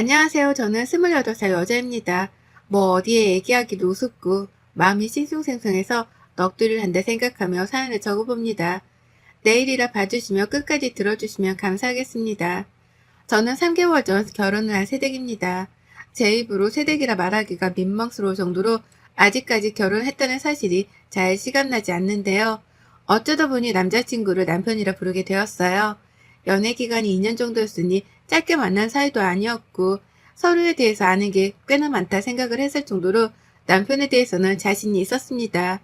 안녕하세요. 저는 28살 여자입니다. 뭐 어디에 얘기하기도 우습고 마음이 싱숭생숭해서 넋두리를 한다 생각하며 사연을 적어봅니다. 내일이라 봐주시며 끝까지 들어주시면 감사하겠습니다. 저는 3개월 전 결혼을 한 새댁입니다. 제 입으로 새댁이라 말하기가 민망스러울 정도로 아직까지 결혼했다는 사실이 잘 시감나지 않는데요. 어쩌다 보니 남자친구를 남편이라 부르게 되었어요. 연애 기간이 2년 정도였으니 짧게 만난 사이도 아니었고 서로에 대해서 아는 게 꽤나 많다 생각을 했을 정도로 남편에 대해서는 자신이 있었습니다.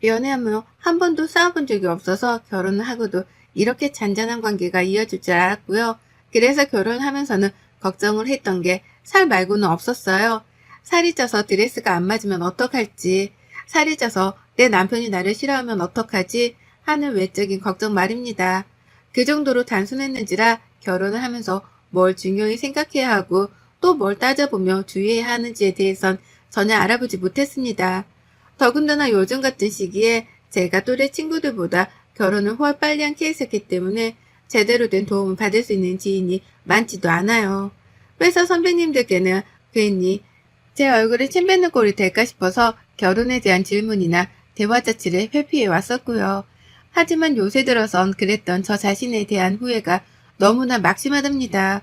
연애하며 한 번도 싸워본 적이 없어서 결혼을 하고도 이렇게 잔잔한 관계가 이어질 줄 알았고요. 그래서 결혼하면서는 걱정을 했던 게 살 말고는 없었어요. 살이 쪄서 드레스가 안 맞으면 어떡할지, 살이 쪄서 내 남편이 나를 싫어하면 어떡하지 하는 외적인 걱정 말입니다. 그 정도로 단순했는지라 결혼을 하면서 뭘 중요히 생각해야 하고 또 뭘 따져보며 주의해야 하는지에 대해선 전혀 알아보지 못했습니다. 더군다나 요즘 같은 시기에 제가 또래 친구들보다 결혼을 훨 빨리 한 케이스였기 때문에 제대로 된 도움을 받을 수 있는 지인이 많지도 않아요. 회사 선배님들께는 괜히 제 얼굴에 침 뱉는 꼴이 될까 싶어서 결혼에 대한 질문이나 대화 자체를 회피해 왔었고요. 하지만 요새 들어선 그랬던 저 자신에 대한 후회가 너무나 막심하답니다.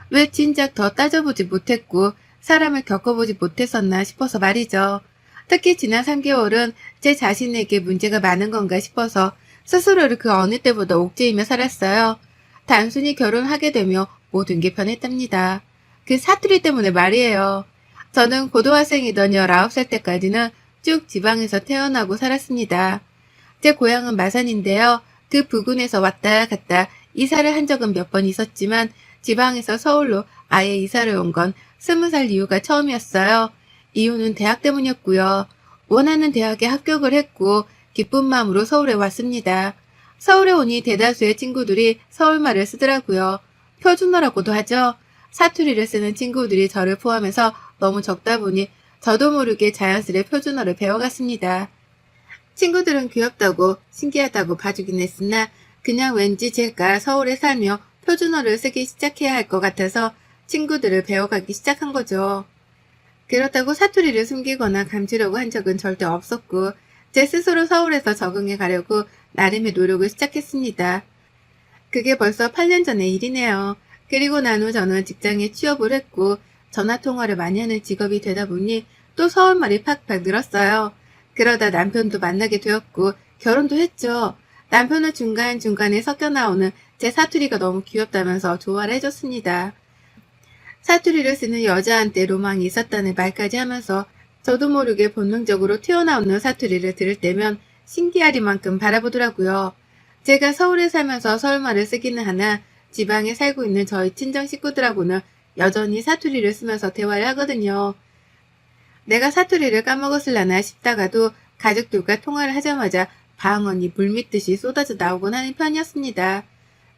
왜 진작 더 따져보지 못했고 사람을 겪어보지 못했었나 싶어서 말이죠. 특히 지난 3개월은 제 자신에게 문제가 많은 건가 싶어서 스스로를 그 어느 때보다 옥죄이며 살았어요. 단순히 결혼하게 되며 모든 게 변했답니다. 그 사투리 때문에 말이에요. 저는 고등학생이던 19살 때까지는 쭉 지방에서 태어나고 살았습니다. 제 고향은 마산인데요. 그 부근에서 왔다 갔다 이사를 한 적은 몇 번 있었지만 지방에서 서울로 아예 이사를 온 건 20살 이후가 처음이었어요. 이유는 대학 때문이었고요. 원하는 대학에 합격을 했고 기쁜 마음으로 서울에 왔습니다. 서울에 오니 대다수의 친구들이 서울말을 쓰더라고요. 표준어라고도 하죠. 사투리를 쓰는 친구들이 저를 포함해서 너무 적다 보니 저도 모르게 자연스레 표준어를 배워갔습니다. 친구들은 귀엽다고 신기하다고 봐주긴 했으나 그냥 왠지 제가 서울에 살며 표준어를 쓰기 시작해야 할 것 같아서 친구들을 배워가기 시작한 거죠. 그렇다고 사투리를 숨기거나 감추려고 한 적은 절대 없었고 제 스스로 서울에서 적응해 가려고 나름의 노력을 시작했습니다. 그게 벌써 8년 전의 일이네요. 그리고 난 후 저는 직장에 취업을 했고 전화통화를 많이 하는 직업이 되다 보니 또 서울말이 팍팍 늘었어요. 그러다 남편도 만나게 되었고 결혼도 했죠. 남편은 중간중간에 섞여 나오는 제 사투리가 너무 귀엽다면서 좋아를 해줬습니다. 사투리를 쓰는 여자한테 로망이 있었다는 말까지 하면서 저도 모르게 본능적으로 튀어나오는 사투리를 들을 때면 신기하리만큼 바라보더라고요. 제가 서울에 살면서 서울말을 쓰기는 하나 지방에 살고 있는 저희 친정 식구들하고는 여전히 사투리를 쓰면서 대화를 하거든요. 내가 사투리를 까먹었을라나 싶다가도 가족들과 통화를 하자마자 방언이 물밀듯이 쏟아져 나오곤 하는 편이었습니다.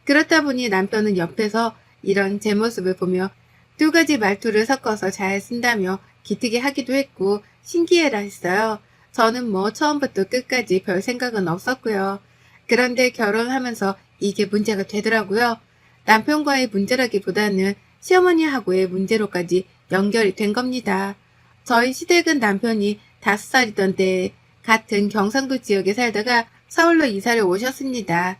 그렇다 보니 남편은 옆에서 이런 제 모습을 보며 두 가지 말투를 섞어서 잘 쓴다며 기특해 하기도 했고 신기해라 했어요. 저는 뭐 처음부터 끝까지 별 생각은 없었고요. 그런데 결혼하면서 이게 문제가 되더라고요. 남편과의 문제라기보다는 시어머니하고의 문제로까지 연결이 된 겁니다. 저희 시댁은 남편이 5살이던 때 같은 경상도 지역에 살다가 서울로 이사를 오셨습니다.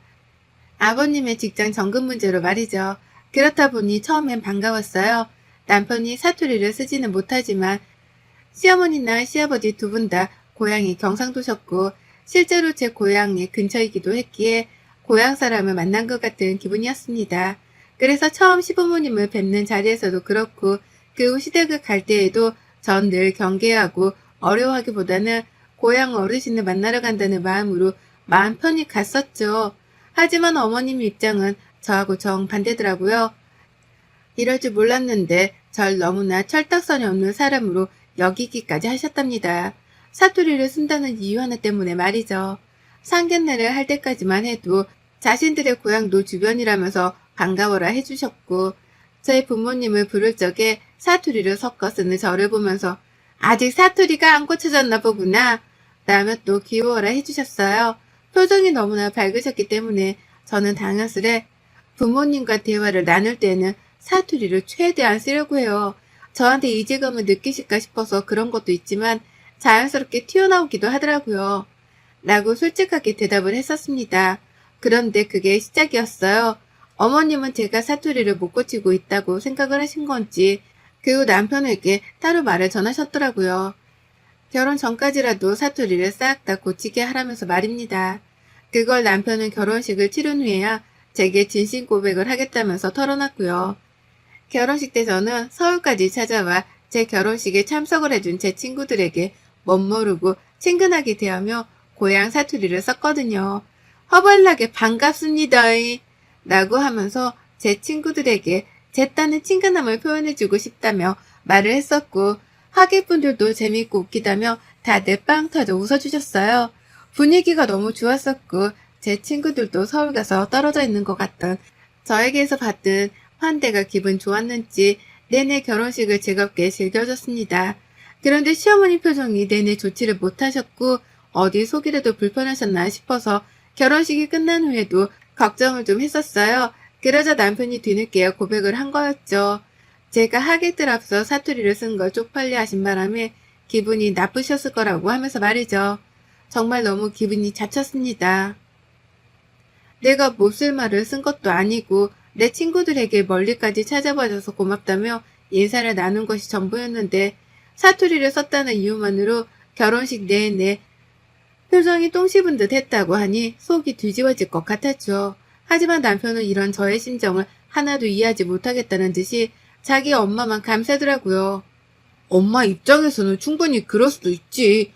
아버님의 직장 정급 문제로 말이죠. 그렇다 보니 처음엔 반가웠어요. 남편이 사투리를 쓰지는 못하지만 시어머니나 시아버지 두 분 다 고향이 경상도셨고 실제로 제 고향의 근처이기도 했기에 고향 사람을 만난 것 같은 기분이었습니다. 그래서 처음 시부모님을 뵙는 자리에서도 그렇고 그 후 시댁을 갈 때에도 전 늘 경계하고 어려워하기보다는 고향 어르신을 만나러 간다는 마음으로 마음 편히 갔었죠. 하지만 어머님 입장은 저하고 정반대더라고요. 이럴 줄 몰랐는데 절 너무나 철딱선이 없는 사람으로 여기기까지 하셨답니다. 사투리를 쓴다는 이유 하나 때문에 말이죠. 상견례를 할 때까지만 해도 자신들의 고향도 주변이라면서 반가워라 해주셨고 저희 부모님을 부를 적에 사투리를 섞어 쓰는 저를 보면서 아직 사투리가 안 고쳐졌나 보구나 라며 또 귀여워라 해주셨어요. 표정이 너무나 밝으셨기 때문에 저는 당연스레 부모님과 대화를 나눌 때는 사투리를 최대한 쓰려고 해요. 저한테 이질감을 느끼실까 싶어서 그런 것도 있지만 자연스럽게 튀어나오기도 하더라고요. 라고 솔직하게 대답을 했었습니다. 그런데 그게 시작이었어요. 어머님은 제가 사투리를 못 고치고 있다고 생각을 하신 건지 그 후 남편에게 따로 말을 전하셨더라고요. 결혼 전까지라도 사투리를 싹 다 고치게 하라면서 말입니다. 그걸 남편은 결혼식을 치른 후에야 제게 진심 고백을 하겠다면서 털어놨고요. 결혼식 때 저는 서울까지 찾아와 제 결혼식에 참석을 해준 제 친구들에게 멋모르고 친근하게 대하며 고향 사투리를 썼거든요. 허벌나게 반갑습니다. 라고 하면서 제 친구들에게 제 딴의 친근함을 표현해주고 싶다며 말을 했었고 하객분들도 재밌고 웃기다며 다들 빵 터져 웃어주셨어요. 분위기가 너무 좋았었고 제 친구들도 서울 가서 떨어져 있는 것 같던 저에게서 받은 환대가 기분 좋았는지 내내 결혼식을 즐겁게 즐겨줬습니다. 그런데 시어머니 표정이 내내 좋지를 못하셨고 어디 속이라도 불편하셨나 싶어서 결혼식이 끝난 후에도 걱정을 좀 했었어요. 그러자 남편이 뒤늦게 고백을 한 거였죠. 제가 하객들 앞서 사투리를 쓴 걸 쪽팔려 하신 바람에 기분이 나쁘셨을 거라고 하면서 말이죠. 정말 너무 기분이 잡쳤습니다. 내가 못쓸 말을 쓴 것도 아니고 내 친구들에게 멀리까지 찾아봐줘서 고맙다며 인사를 나눈 것이 전부였는데 사투리를 썼다는 이유만으로 결혼식 내내 표정이 똥 씹은 듯 했다고 하니 속이 뒤집어질 것 같았죠. 하지만 남편은 이런 저의 심정을 하나도 이해하지 못하겠다는 듯이 자기 엄마만 감싸더라고요. 엄마 입장에서는 충분히 그럴 수도 있지.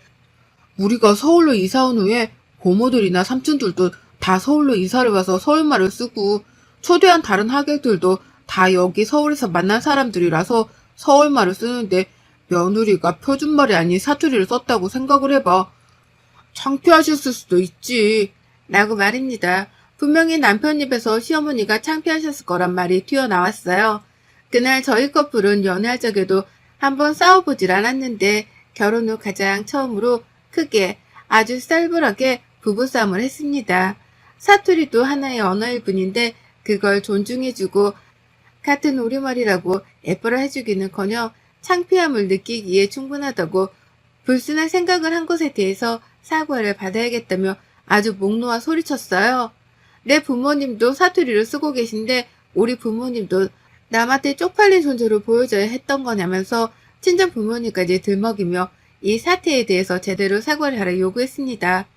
우리가 서울로 이사 온 후에 고모들이나 삼촌들도 다 서울로 이사를 와서 서울말을 쓰고 초대한 다른 하객들도 다 여기 서울에서 만난 사람들이라서 서울말을 쓰는데 며느리가 표준말이 아닌 사투리를 썼다고 생각을 해봐. 창피하셨을 수도 있지. 라고 말입니다. 분명히 남편 입에서 시어머니가 창피하셨을 거란 말이 튀어나왔어요. 그날 저희 커플은 연애할 적에도 한번 싸워보질 않았는데 결혼 후 가장 처음으로 크게 아주 쌀벌하게 부부싸움을 했습니다. 사투리도 하나의 언어일 뿐인데 그걸 존중해주고 같은 우리말이라고 예뻐라 해주기는커녕 창피함을 느끼기에 충분하다고 불순한 생각을 한 것에 대해서 사과를 받아야겠다며 아주 목 놓아 소리쳤어요. 내 부모님도 사투리를 쓰고 계신데 우리 부모님도 남한테 쪽팔린 존재로 보여줘야 했던 거냐면서 친정 부모님까지 들먹이며 이 사태에 대해서 제대로 사과를 하라 요구했습니다.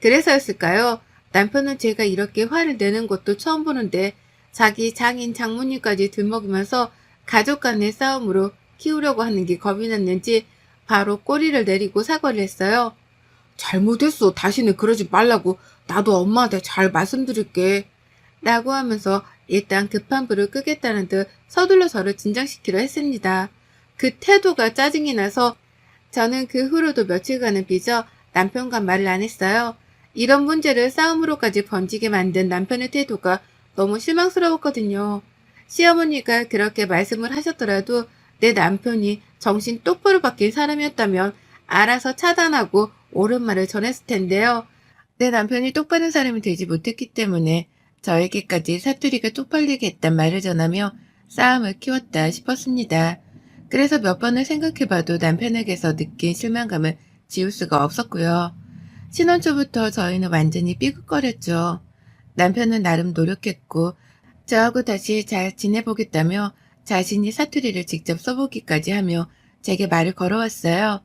그래서였을까요? 남편은 제가 이렇게 화를 내는 것도 처음 보는데 자기 장인 장모님까지 들먹이면서 가족 간의 싸움으로 키우려고 하는 게 겁이 났는지 바로 꼬리를 내리고 사과를 했어요. 잘못했어. 다시는 그러지 말라고 나도 엄마한테 잘 말씀드릴게. 라고 하면서 일단 급한 불을 끄겠다는 듯 서둘러 저를 진정시키려 했습니다. 그 태도가 짜증이 나서 저는 그 후로도 며칠간은 빚어 남편과 말을 안 했어요. 이런 문제를 싸움으로까지 번지게 만든 남편의 태도가 너무 실망스러웠거든요. 시어머니가 그렇게 말씀을 하셨더라도 내 남편이 정신 똑바로 바뀐 사람이었다면 알아서 차단하고 옳은 말을 전했을 텐데요. 내 남편이 똑바른 사람이 되지 못했기 때문에 저에게까지 사투리가 쪽팔리게 했단 말을 전하며 싸움을 키웠다 싶었습니다. 그래서 몇 번을 생각해봐도 남편에게서 느낀 실망감을 지울 수가 없었고요. 신혼 초부터 저희는 완전히 삐걱거렸죠. 남편은 나름 노력했고 저하고 다시 잘 지내보겠다며 자신이 사투리를 직접 써보기까지 하며 제게 말을 걸어왔어요.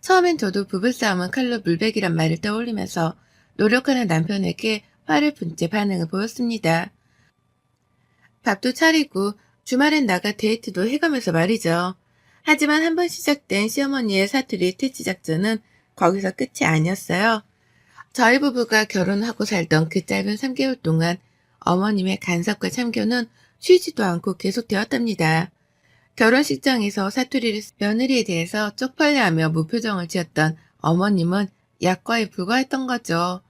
처음엔 저도 부부싸움은 칼로 물베기란 말을 떠올리면서 노력하는 남편에게 화를 푼 채 반응을 보였습니다. 밥도 차리고 주말엔 나가 데이트도 해가면서 말이죠. 하지만 한번 시작된 시어머니의 사투리 퇴치 작전은 거기서 끝이 아니었어요. 저희 부부가 결혼하고 살던 그 짧은 3개월 동안 어머님의 간섭과 참견은 쉬지도 않고 계속되었답니다. 결혼식장에서 사투리를 며느리에 대해서 쪽팔려하며 무표정을 지었던 어머님은 약과에 불과했던 거죠.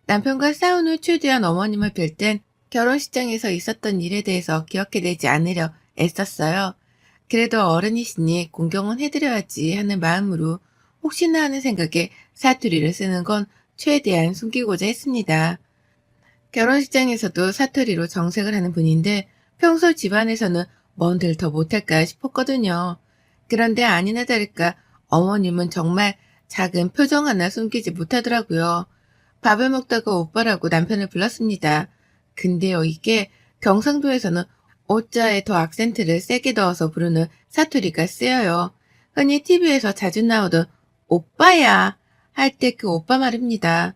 남편과 싸운 후 최대한 어머님을 뵐 땐 결혼식장에서 있었던 일에 대해서 기억해내지 않으려 애썼어요. 그래도 어른이시니 공경은 해드려야지 하는 마음으로 혹시나 하는 생각에 사투리를 쓰는 건 최대한 숨기고자 했습니다. 결혼식장에서도 사투리로 정색을 하는 분인데 평소 집안에서는 뭔들 더 못할까 싶었거든요. 그런데 아니나 다를까 어머님은 정말 작은 표정 하나 숨기지 못하더라고요. 밥을 먹다가 오빠라고 남편을 불렀습니다. 근데요, 이게 경상도에서는 오자에 더 악센트를 세게 넣어서 부르는 사투리가 쓰여요. 흔히 TV에서 자주 나오던 오빠야 할 때 그 오빠 말입니다.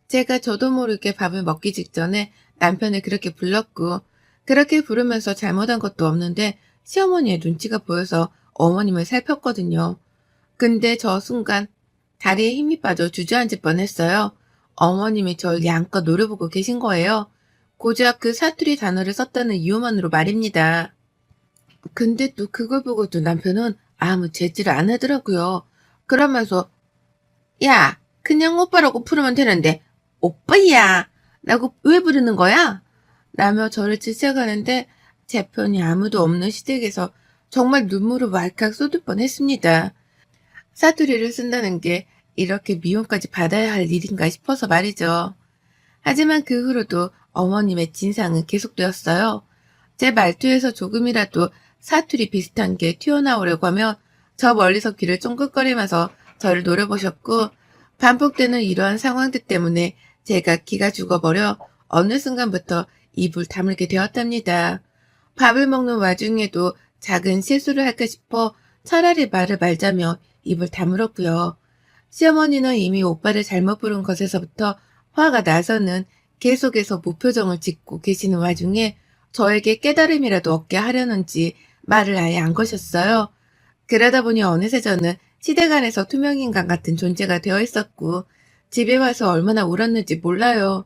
제가 저도 모르게 밥을 먹기 직전에 남편을 그렇게 불렀고 그렇게 부르면서 잘못한 것도 없는데 시어머니의 눈치가 보여서 어머님을 살폈거든요. 근데 저 순간 다리에 힘이 빠져 주저앉을 뻔했어요. 어머님이 절 양껏 노려보고 계신 거예요. 고작 그 사투리 단어를 썼다는 이유만으로 말입니다. 근데 또 그걸 보고도 남편은 아무 제지를 안 하더라고요. 그러면서 야, 그냥 오빠라고 부르면 되는데 오빠야 라고 왜 부르는 거야? 라며 저를 질책하는데 제 편이 아무도 없는 시댁에서 정말 눈물을 왈칵 쏟을 뻔했습니다. 사투리를 쓴다는 게 이렇게 미움까지 받아야 할 일인가 싶어서 말이죠. 하지만 그 후로도 어머님의 진상은 계속되었어요. 제 말투에서 조금이라도 사투리 비슷한 게 튀어나오려고 하면 저 멀리서 귀를 쫑긋거리면서 저를 노려보셨고 반복되는 이러한 상황들 때문에 제가 기가 죽어버려 어느 순간부터 입을 다물게 되었답니다. 밥을 먹는 와중에도 작은 실수를 할까 싶어 차라리 말을 말자며 입을 다물었고요. 시어머니는 이미 오빠를 잘못 부른 것에서부터 화가 나서는 계속해서 무표정을 짓고 계시는 와중에 저에게 깨달음이라도 얻게 하려는지 말을 아예 안 거셨어요. 그러다 보니 어느새 저는 시댁 안에서 투명인간 같은 존재가 되어 있었고 집에 와서 얼마나 울었는지 몰라요.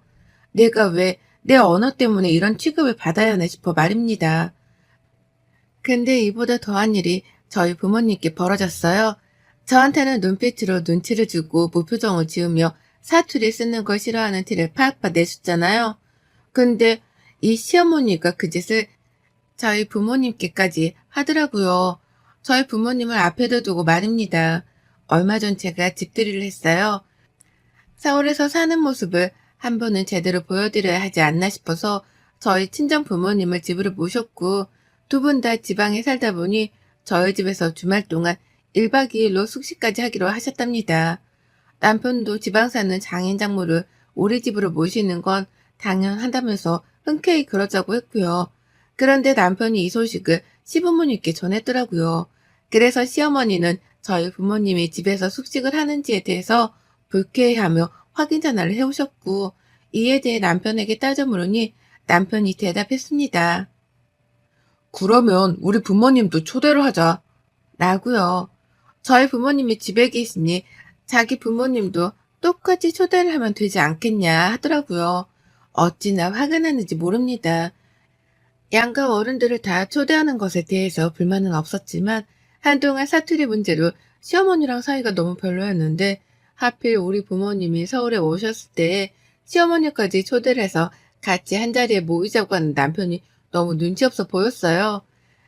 내가 왜 내 언어 때문에 이런 취급을 받아야 하나 싶어 말입니다. 근데 이보다 더한 일이 저희 부모님께 벌어졌어요. 저한테는 눈빛으로 눈치를 주고 무표정을 지으며 사투리 쓰는 걸 싫어하는 티를 팍팍 내줬잖아요. 근데 이 시어머니가 그 짓을 저희 부모님께까지 하더라고요. 저희 부모님을 앞에다 두고 말입니다. 얼마 전 제가 집들이를 했어요. 서울에서 사는 모습을 한 번은 제대로 보여드려야 하지 않나 싶어서 저희 친정 부모님을 집으로 모셨고 두 분 다 지방에 살다 보니 저희 집에서 주말 동안 1박 2일로 숙식까지 하기로 하셨답니다. 남편도 지방 사는 장인 장모를 우리 집으로 모시는 건 당연하다면서 흔쾌히 그러자고 했고요. 그런데 남편이 이 소식을 시부모님께 전했더라고요. 그래서 시어머니는 저희 부모님이 집에서 숙식을 하는지에 대해서 불쾌해하며 확인 전화를 해오셨고 이에 대해 남편에게 따져 물으니 남편이 대답했습니다. 그러면 우리 부모님도 초대를 하자. 라고요. 저희 부모님이 집에 계시니 자기 부모님도 똑같이 초대를 하면 되지 않겠냐 하더라고요. 어찌나 화가 나는지 모릅니다. 양가 어른들을 다 초대하는 것에 대해서 불만은 없었지만 한동안 사투리 문제로 시어머니랑 사이가 너무 별로였는데 하필 우리 부모님이 서울에 오셨을 때 시어머니까지 초대를 해서 같이 한자리에 모이자고 하는 남편이 너무 눈치 없어 보였어요.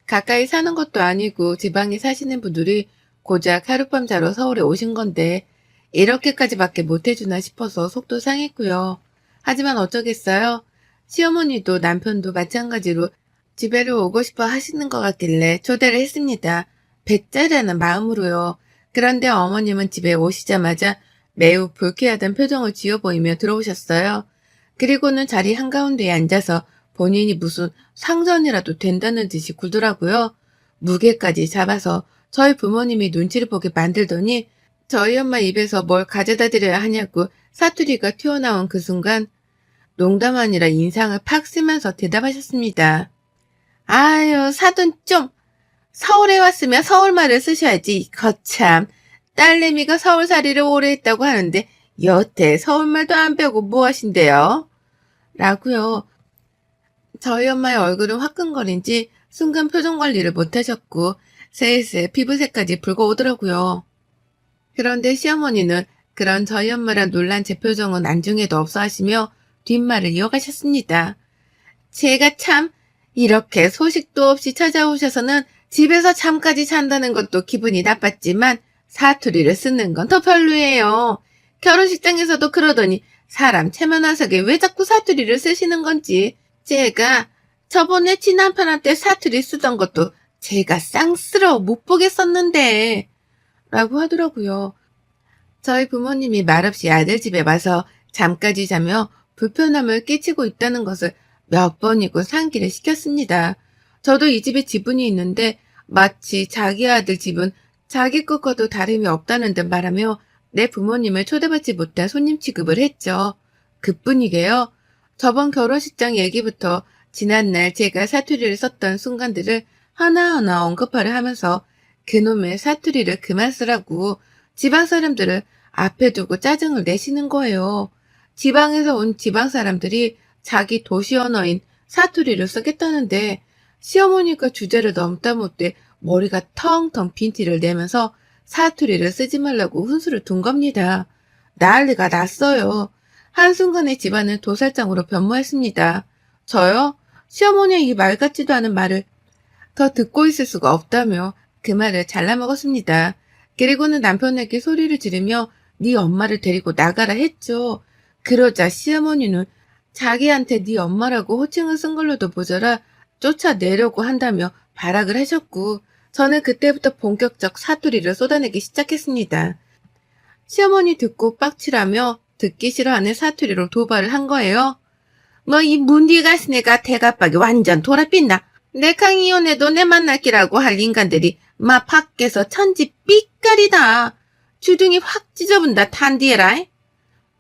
가까이 사는 것도 아니고 지방에 사시는 분들이 고작 하룻밤 자러 서울에 오신 건데 이렇게까지밖에 못해주나 싶어서 속도 상했고요. 하지만 어쩌겠어요. 시어머니도 남편도 마찬가지로 집에로 오고 싶어 하시는 것 같길래 초대를 했습니다. 배짜라는 마음으로요. 그런데 어머님은 집에 오시자마자 매우 불쾌하던 표정을 지어 보이며 들어오셨어요. 그리고는 자리 한가운데에 앉아서 본인이 무슨 상전이라도 된다는 듯이 굴더라고요. 무게까지 잡아서 저희 부모님이 눈치를 보게 만들더니 저희 엄마 입에서 뭘 가져다 드려야 하냐고 사투리가 튀어나온 그 순간 농담 아니라 인상을 팍 쓰면서 대답하셨습니다. 아유, 사돈 좀 서울에 왔으면 서울말을 쓰셔야지. 거참 딸내미가 서울살이를 오래 했다고 하는데 여태 서울말도 안 배우고 뭐 하신대요? 라고요. 저희 엄마의 얼굴은 화끈거린지 순간 표정 관리를 못하셨고 슬슬 피부색까지 붉어오더라고요. 그런데 시어머니는 그런 저희 엄마랑 놀란 제 표정은 안중에도 없어 하시며 뒷말을 이어가셨습니다. 제가 참 이렇게 소식도 없이 찾아오셔서는 집에서 잠까지 잔다는 것도 기분이 나빴지만 사투리를 쓰는 건 더 별로예요. 결혼식장에서도 그러더니 사람 체면화석에 왜 자꾸 사투리를 쓰시는 건지 제가 저번에 친남편한테 사투리 쓰던 것도 제가 쌍스러워 못 보겠었는데 라고 하더라고요. 저희 부모님이 말없이 아들 집에 와서 잠까지 자며 불편함을 끼치고 있다는 것을 몇 번이고 상기를 시켰습니다. 저도 이 집에 지분이 있는데 마치 자기 아들 집은 자기 것과도 다름이 없다는 듯 말하며 내 부모님을 초대받지 못한 손님 취급을 했죠. 그뿐이게요. 저번 결혼식장 얘기부터 지난날 제가 사투리를 썼던 순간들을 하나하나 언급하려 하면서 그놈의 사투리를 그만 쓰라고 지방 사람들을 앞에 두고 짜증을 내시는 거예요. 지방에서 온 지방 사람들이 자기 도시 언어인 사투리를 쓰겠다는데 시어머니가 주제를 넘다 못해 머리가 텅텅 빈 티를 내면서 사투리를 쓰지 말라고 훈수를 둔 겁니다. 난리가 났어요. 한순간에 집안은 도살장으로 변모했습니다. 저요? 시어머니의 이 말 같지도 않은 말을 더 듣고 있을 수가 없다며 그 말을 잘라먹었습니다. 그리고는 남편에게 소리를 지르며 네 엄마를 데리고 나가라 했죠. 그러자 시어머니는 자기한테 네 엄마라고 호칭을 쓴 걸로도 모자라 쫓아내려고 한다며 발악을 하셨고 저는 그때부터 본격적 사투리를 쏟아내기 시작했습니다. 시어머니 듣고 빡치라며 듣기 싫어하는 사투리로 도발을 한 거예요. 뭐 이 문디 가신 애가 대가빡이 완전 돌아빛나. 내캉 이혼해도 내 만날 기라고 할 인간들이 마 밖에서 천지 삐까리다. 주둥이 확 찢어본다 탄디에라.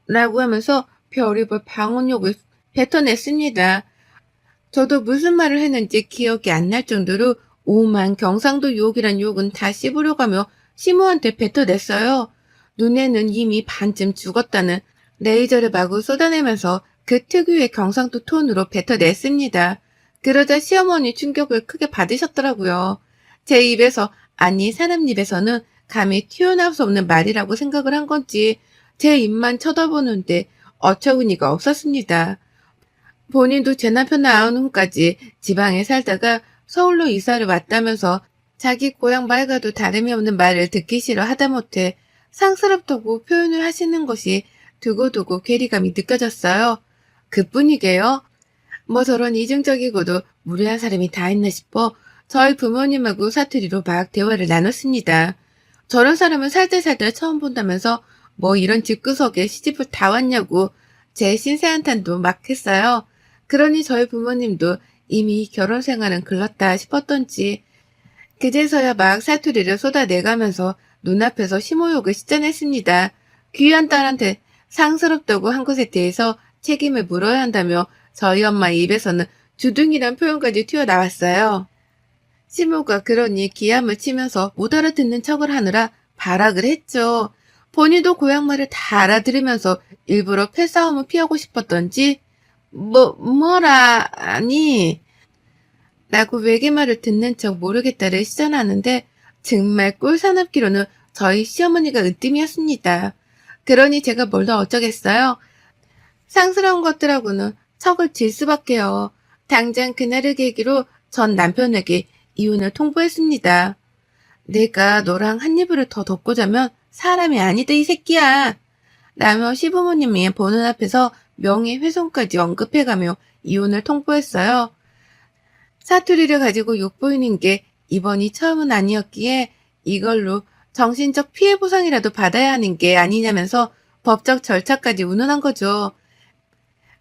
라고 하면서 별의별 방언욕을 뱉어냈습니다. 저도 무슨 말을 했는지 기억이 안 날 정도로 오만 경상도 욕이란 욕은 다 씹으려가며 시모한테 뱉어냈어요. 눈에는 이미 반쯤 죽었다는 레이저를 마구 쏟아내면서 그 특유의 경상도 톤으로 뱉어냈습니다. 그러자 시어머니 충격을 크게 받으셨더라고요. 제 입에서 아니 사람 입에서는 감히 튀어나올 수 없는 말이라고 생각을 한 건지 제 입만 쳐다보는데 어처구니가 없었습니다. 본인도 제 남편 낳은 후까지 지방에 살다가 서울로 이사를 왔다면서 자기 고향 말과도 다름이 없는 말을 듣기 싫어 하다못해 상스럽다고 표현을 하시는 것이 두고두고 괴리감이 느껴졌어요. 그뿐이게요. 뭐 저런 이중적이고도 무례한 사람이 다 있나 싶어 저희 부모님하고 사투리로 막 대화를 나눴습니다. 저런 사람은 살들살들 처음 본다면서 뭐 이런 집구석에 시집을 다 왔냐고 제 신세한탄도 막 했어요. 그러니 저희 부모님도 이미 결혼 생활은 글렀다 싶었던지 그제서야 막 사투리를 쏟아내가면서 눈앞에서 심호욕을 씻어냈습니다. 귀한 딸한테 상스럽다고 한 것에 대해서 책임을 물어야 한다며 저희 엄마 입에서는 주둥이란 표현까지 튀어나왔어요. 시모가 그러니 기함을 치면서 못 알아듣는 척을 하느라 발악을 했죠. 본인도 고향말을 다 알아들으면서 일부러 패싸움을 피하고 싶었던지 뭐라 아니 라고 외계말을 듣는 척 모르겠다를 시전하는데 정말 꿀사납기로는 저희 시어머니가 으뜸이었습니다. 그러니 제가 뭘 더 어쩌겠어요. 상스러운 것들하고는 척을 질 수밖에요. 당장 그날을 계기로 전 남편에게 이혼을 통보했습니다. 내가 너랑 한 이불을 더 덮고 자면 사람이 아니다 이 새끼야. 라며 시부모님이 보는 앞에서 명예훼손까지 언급해가며 이혼을 통보했어요. 사투리를 가지고 욕보이는 게 이번이 처음은 아니었기에 이걸로 정신적 피해 보상이라도 받아야 하는 게 아니냐면서 법적 절차까지 운운한 거죠.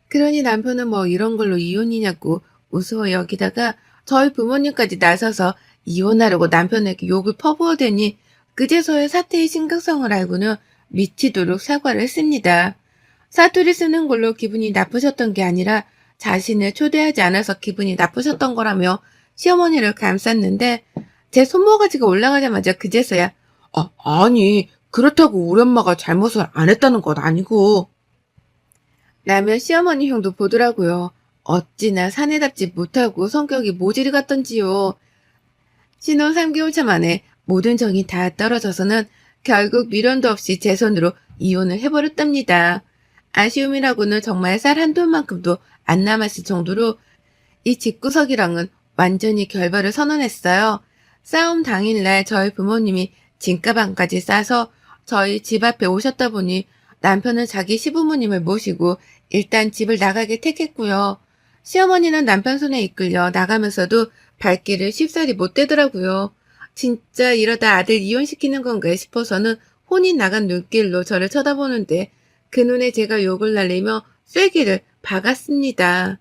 그러니 남편은 뭐 이런 걸로 이혼이냐고 우스워 여기다가 저희 부모님까지 나서서 이혼하려고 남편에게 욕을 퍼부어대니 그제서야 사태의 심각성을 알고는 미치도록 사과를 했습니다. 사투리 쓰는 걸로 기분이 나쁘셨던 게 아니라 자신을 초대하지 않아서 기분이 나쁘셨던 거라며 시어머니를 감쌌는데 제 손모가지가 올라가자마자 그제서야 아니 그렇다고 우리 엄마가 잘못을 안 했다는 건 아니고 라며 시어머니 형도 보더라고요. 어찌나 사내답지 못하고 성격이 모질이 같던지요. 신혼 3개월 차 만에 모든 정이 다 떨어져서는 결국 미련도 없이 제 손으로 이혼을 해버렸답니다. 아쉬움이라고는 정말 쌀 한 돈만큼도 안 남았을 정도로 이 집구석이랑은 완전히 결별을 선언했어요. 싸움 당일날 저희 부모님이 짐가방까지 싸서 저희 집 앞에 오셨다 보니 남편은 자기 시부모님을 모시고 일단 집을 나가게 택했고요. 시어머니는 남편 손에 이끌려 나가면서도 발길을 쉽사리 못 대더라고요. 진짜 이러다 아들 이혼시키는 건가 싶어서는 혼이 나간 눈길로 저를 쳐다보는데 그 눈에 제가 욕을 날리며 쐐기를 박았습니다.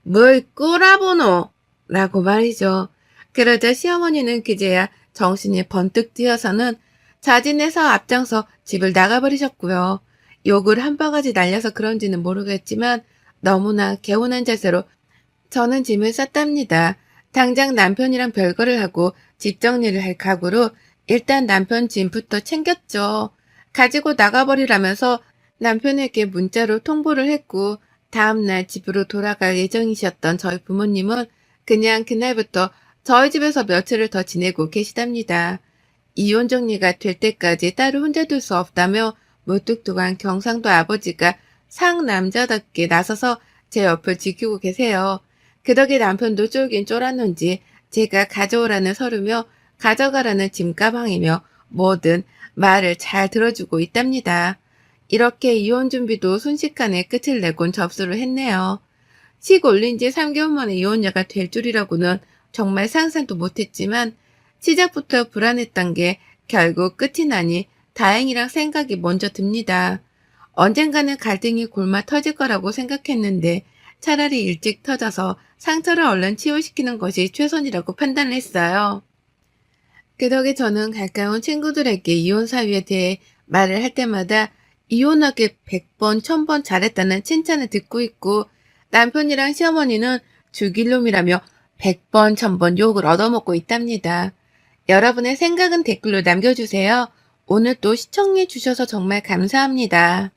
뭘 꼬라보노? 라고 말이죠. 그러자 시어머니는 그제야 정신이 번뜩 뛰어서는 자진해서 앞장서 집을 나가버리셨고요. 욕을 한 바가지 날려서 그런지는 모르겠지만 너무나 개운한 자세로 저는 짐을 쌌답니다. 당장 남편이랑 별거를 하고 집 정리를 할 각오로 일단 남편 짐부터 챙겼죠. 가지고 나가버리라면서 남편에게 문자로 통보를 했고 다음날 집으로 돌아갈 예정이셨던 저희 부모님은 그냥 그날부터 저희 집에서 며칠을 더 지내고 계시답니다. 이혼 정리가 될 때까지 딸을 혼자 둘 수 없다며 무뚝뚝한 경상도 아버지가 상남자답게 나서서 제 옆을 지키고 계세요. 그 덕에 남편도 쫄긴 쫄았는지 제가 가져오라는 서류며 가져가라는 짐가방이며 뭐든 말을 잘 들어주고 있답니다. 이렇게 이혼 준비도 순식간에 끝을 내곤 접수를 했네요. 식 올린 지 3개월 만에 이혼녀가 될 줄이라고는 정말 상상도 못했지만 시작부터 불안했던 게 결국 끝이 나니 다행이란 생각이 먼저 듭니다. 언젠가는 갈등이 골마 터질 거라고 생각했는데 차라리 일찍 터져서 상처를 얼른 치유시키는 것이 최선이라고 판단을 했어요. 그 덕에 저는 가까운 친구들에게 이혼 사유에 대해 말을 할 때마다 이혼하길 100번, 1000번 잘했다는 칭찬을 듣고 있고 남편이랑 시어머니는 죽일 놈이라며 100번, 1000번 욕을 얻어먹고 있답니다. 여러분의 생각은 댓글로 남겨주세요. 오늘 또 시청해주셔서 정말 감사합니다.